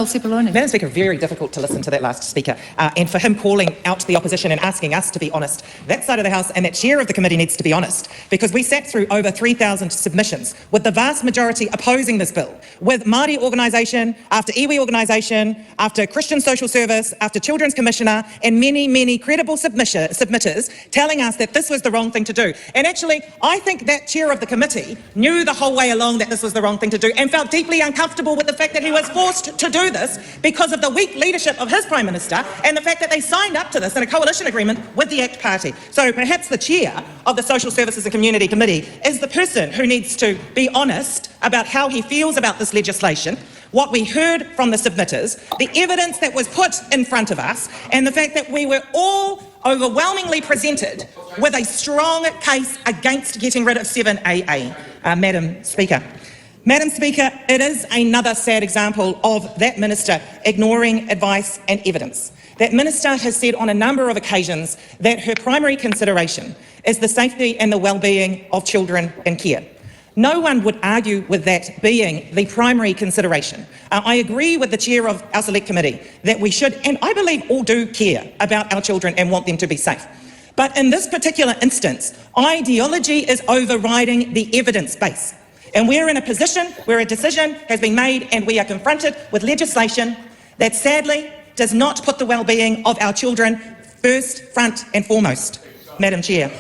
Sepuloni. Madam Speaker, very difficult to listen to that last speaker, and for him calling out the opposition and asking us to be honest. That side of the House and that chair of the committee needs to be honest, because we sat through over 3,000 submissions, with the vast majority opposing this bill, with Māori organisation after iwi organisation, after Christian Social Service, after Children's Commissioner, and many, many credible submitters telling us that this was the wrong thing to do. And actually, I think that chair of the committee knew the whole way along that this was the wrong thing to do, and felt deeply uncomfortable with the fact that he was forced to do this because of the weak leadership of his Prime Minister and the fact that they signed up to this in a coalition agreement with the ACT Party. So perhaps the chair of the Social Services and Community Committee is the person who needs to be honest about how he feels about this legislation, what we heard from the submitters, the evidence that was put in front of us, and the fact that we were all overwhelmingly presented with a strong case against getting rid of 7AA, Madam Speaker. Madam Speaker, it is another sad example of that minister ignoring advice and evidence. That minister has said on a number of occasions that her primary consideration is the safety and the well-being of children in care. No one would argue with that being the primary consideration. I agree with the chair of our select committee that we should, and I believe all do, care about our children and want them to be safe. But in this particular instance, ideology is overriding the evidence base. And we're in a position where a decision has been made and we are confronted with legislation that sadly does not put the well-being of our children first, front and foremost. Madam Chair.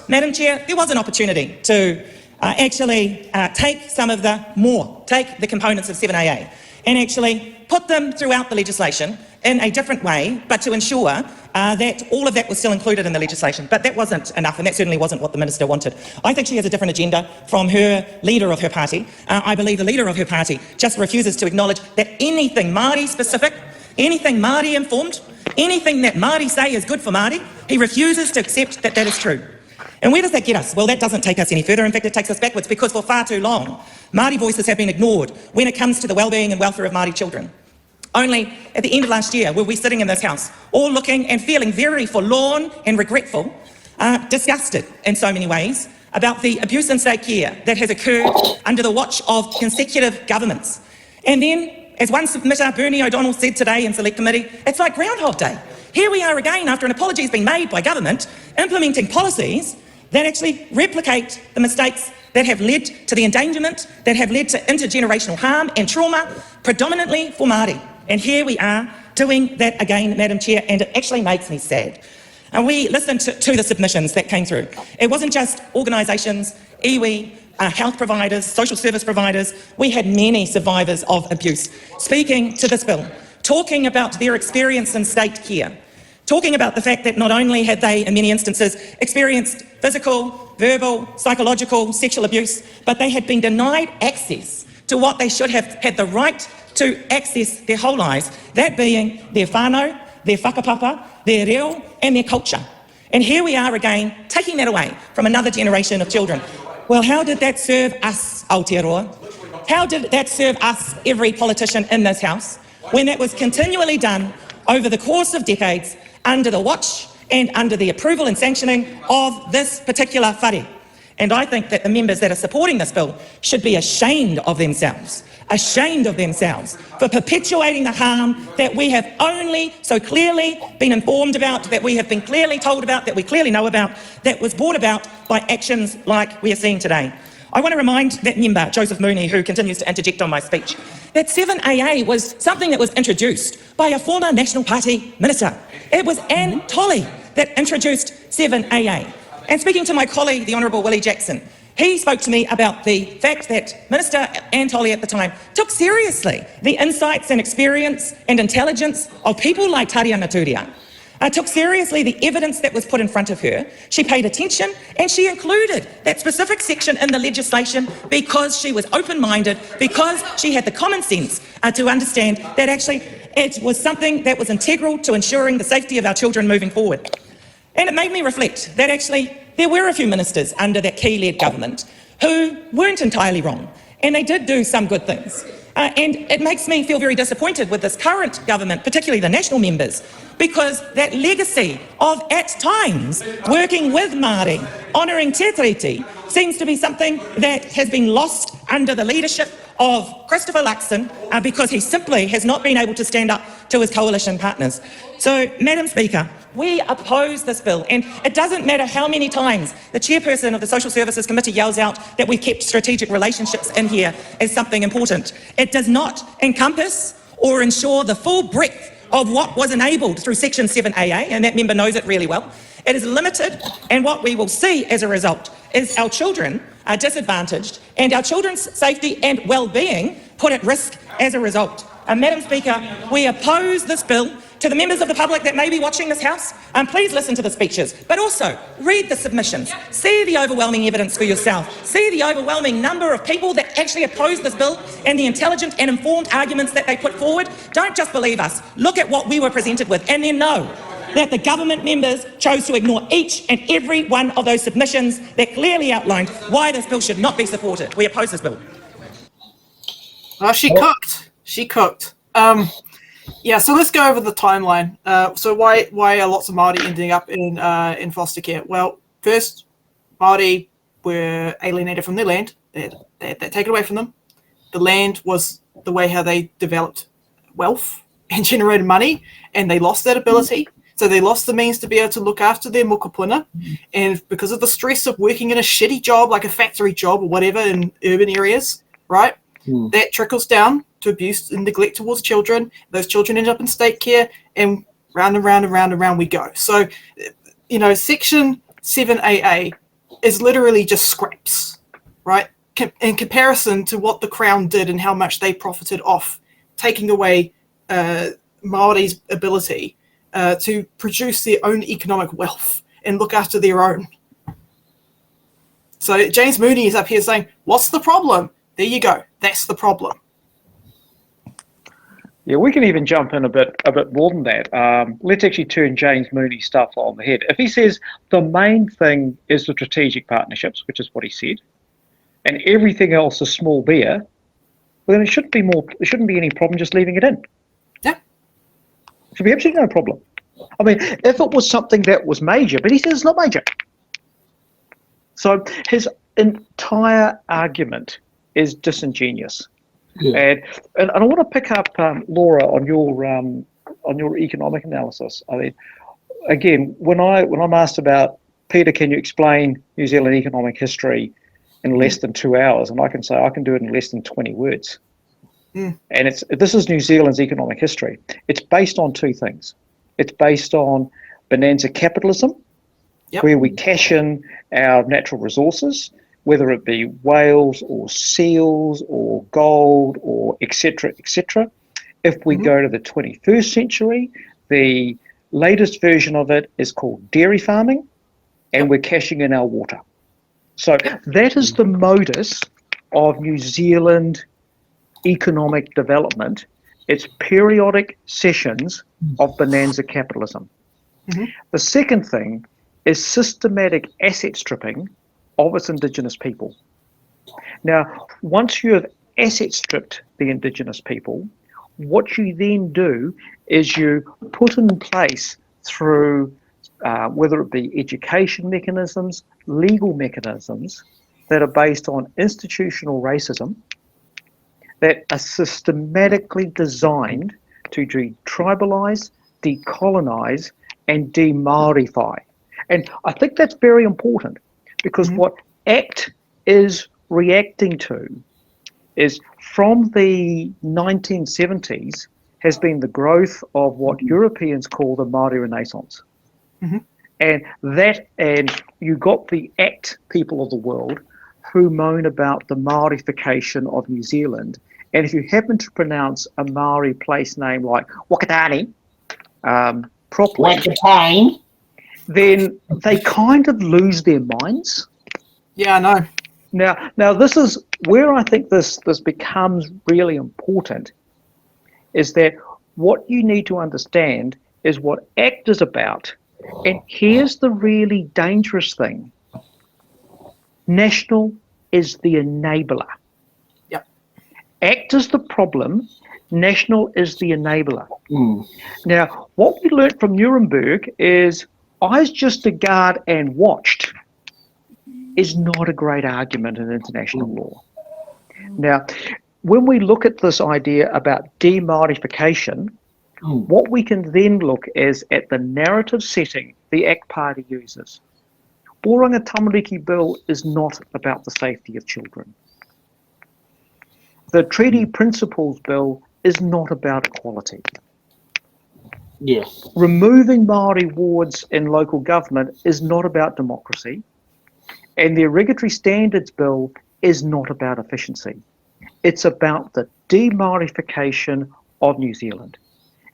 Madam Chair, there was an opportunity to actually take the components of 7AA and actually put them throughout the legislation in a different way, but to ensure that all of that was still included in the legislation. But that wasn't enough, and that certainly wasn't what the minister wanted. I think she has a different agenda from her leader of her party. I believe the leader of her party just refuses to acknowledge that anything Māori specific, anything Māori informed, anything that Māori say is good for Māori, he refuses to accept that that is true. And where does that get us? Well, that doesn't take us any further. In fact, it takes us backwards, because for far too long, Māori voices have been ignored when it comes to the well-being and welfare of Māori children. Only at the end of last year were we sitting in this House, all looking and feeling very forlorn and regretful, disgusted in so many ways, about the abuse in state care that has occurred under the watch of consecutive governments. And then, as one submitter, Bernie O'Donnell, said today in Select Committee, it's like Groundhog Day. Here we are again, after an apology has been made by government, implementing policies that actually replicate the mistakes that have led to the endangerment, that have led to intergenerational harm and trauma, predominantly for Māori. And here we are doing that again, Madam Chair, and it actually makes me sad. And we listened to the submissions that came through. It wasn't just organisations, iwi, health providers, social service providers. We had many survivors of abuse speaking to this bill, talking about their experience in state care, talking about the fact that not only had they, in many instances, experienced physical, verbal, psychological, sexual abuse, but they had been denied access to what they should have had the right to access their whole lives, that being their whānau, their whakapapa, their reo and their culture. And here we are again, taking that away from another generation of children. Well, how did that serve us, Aotearoa? How did that serve us, every politician in this House, when that was continually done over the course of decades under the watch and under the approval and sanctioning of this particular whare? And I think that the members that are supporting this bill should be ashamed of themselves for perpetuating the harm that we have only so clearly been informed about, that we have been clearly told about, that we clearly know about, that was brought about by actions like we are seeing today. I want to remind that member, Joseph Mooney, who continues to interject on my speech, that 7AA was something that was introduced by a former National Party minister. It was Anne Tolley that introduced 7AA. And speaking to my colleague, the Honourable Willie Jackson, he spoke to me about the fact that Minister Anne Tolley at the time took seriously the insights and experience and intelligence of people like Tariana Turia. Took seriously the evidence that was put in front of her. She paid attention and she included that specific section in the legislation because she was open-minded, because she had the common sense to understand that actually it was something that was integral to ensuring the safety of our children moving forward. And it made me reflect that actually there were a few ministers under that key-led government who weren't entirely wrong, and they did do some good things. And it makes me feel very disappointed with this current government, particularly the national members, because that legacy of, at times, working with Māori, honouring te tiriti, seems to be something that has been lost under the leadership of Christopher Luxon because he simply has not been able to stand up to his coalition partners. So, Madam Speaker, we oppose this bill, and it doesn't matter how many times the chairperson of the Social Services Committee yells out that we've kept strategic relationships in here as something important. It does not encompass or ensure the full breadth of what was enabled through Section 7AA, and that member knows it really well. It is limited, and what we will see as a result is our children are disadvantaged and our children's safety and well-being put at risk as a result. Madam Speaker, we oppose this bill. To the members of the public that may be watching this House, please listen to the speeches, but also read the submissions, see the overwhelming evidence for yourself, see the overwhelming number of people that actually oppose this bill and the intelligent and informed arguments that they put forward. Don't just believe us. Look at what we were presented with and then know that the government members chose to ignore each and every one of those submissions that clearly outlined why this bill should not be supported. We oppose this bill. Oh, she cooked. She cooked. Yeah, so let's go over the timeline. So why are lots of Māori ending up in foster care? Well, first, Māori were alienated from their land. They had that taken away from them. The land was the way how they developed wealth and generated money, and they lost that ability. So they lost the means to be able to look after their mokopuna. And because of the stress of working in a shitty job, like a factory job or whatever in urban areas, right? That trickles down to abuse and neglect towards children. Those children end up in state care, and round and round and round and round we go. So, you know, Section 7AA is literally just scraps, right? In comparison to what the Crown did and how much they profited off taking away Māori's ability to produce their own economic wealth and look after their own. So James Mooney is up here saying, what's the problem? There you go. That's the problem. Yeah, we can even jump in a bit more than that. Let's actually turn James Mooney's stuff on the head. If he says the main thing is the strategic partnerships, which is what he said, and everything else is small beer, well, then it shouldn't be any problem just leaving it in. Yeah. There should be absolutely no problem. I mean, if it was something that was major, but he says it's not major. So his entire argument is disingenuous. Yeah. And I want to pick up, Laura, on your economic analysis. I mean, again, when I'm asked about, Peter, can you explain New Zealand economic history in less than 2 hours? And I can say I can do it in less than 20 words. And this is New Zealand's economic history. It's based on two things. It's based on bonanza capitalism, where we cash in our natural resources, whether it be whales or seals or gold or et cetera, et cetera. If we go to the 21st century, the latest version of it is called dairy farming, and we're cashing in our water. So that is the modus of New Zealand economic development. It's periodic sessions of bonanza capitalism. The second thing is systematic asset stripping of its Indigenous people. Now, once you have asset stripped the Indigenous people, what you then do is you put in place through whether it be education mechanisms, legal mechanisms that are based on institutional racism that are systematically designed to de-tribalize, decolonize, and de-Māorify. And I think that's very important, because what ACT is reacting to is, from the 1970s, has been the growth of what Europeans call the Māori Renaissance. And you got the ACT people of the world who moan about the Māorification of New Zealand. And if you happen to pronounce a Māori place name like Wakatani properly, then they kind of lose their minds. Yeah, I know. Now this is where I think this becomes really important, is that what you need to understand is what ACT is about. And here's the really dangerous thing. National is the enabler. Yep. ACT is the problem. National is the enabler. Now, what we learnt from Nuremberg is I was just a guard and watched is not a great argument in international law. Now, when we look at this idea about de-Māorification, what we can then look is at the narrative setting the ACT Party uses. Oranga Tamariki Bill is not about the safety of children. The Treaty Principles Bill is not about equality. Yeah. Removing Māori wards in local government is not about democracy. And the Regulatory Standards Bill is not about efficiency. It's about the de-Māorification of New Zealand.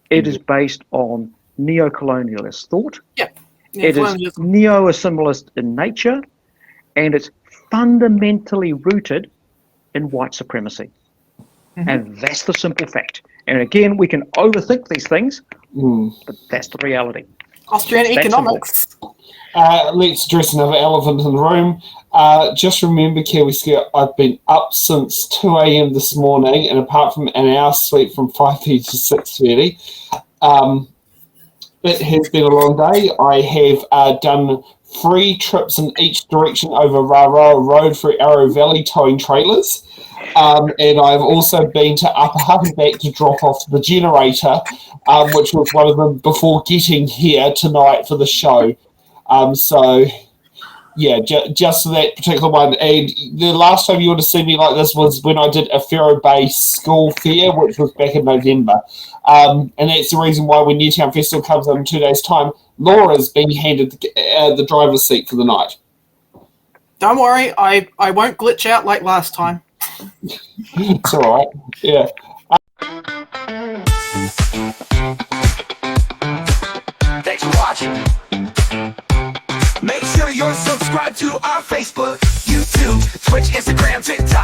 It is based on neo-colonialist thought. Yeah. It is neo-assimilist in nature, and it's fundamentally rooted in white supremacy. And that's the simple fact. And again, we can overthink these things, but that's the reality. Austrian economics. Let's address another elephant in the room. Just remember, Kiwi Scout, I've been up since 2 a.m. this morning, and apart from an hour's sleep from 5:30 to 6:30, it has been a long day. I have done 3 trips in each direction over Raroa Road through Arrow Valley towing trailers. And I've also been to Upper Hutt back to drop off the generator, which was one of them before getting here tonight for the show. So, yeah, just that particular one. And the last time you would have seen me like this was when I did a Faro Bay school fair, which was back in November. And that's the reason why when Newtown Festival comes up in 2 days' time, Laura's being handed the driver's seat for the night. Don't worry, I won't glitch out like last time. It's all right. Yeah. Thanks for watching. Make sure you're subscribed to our Facebook, YouTube, Twitch, Instagram, TikTok.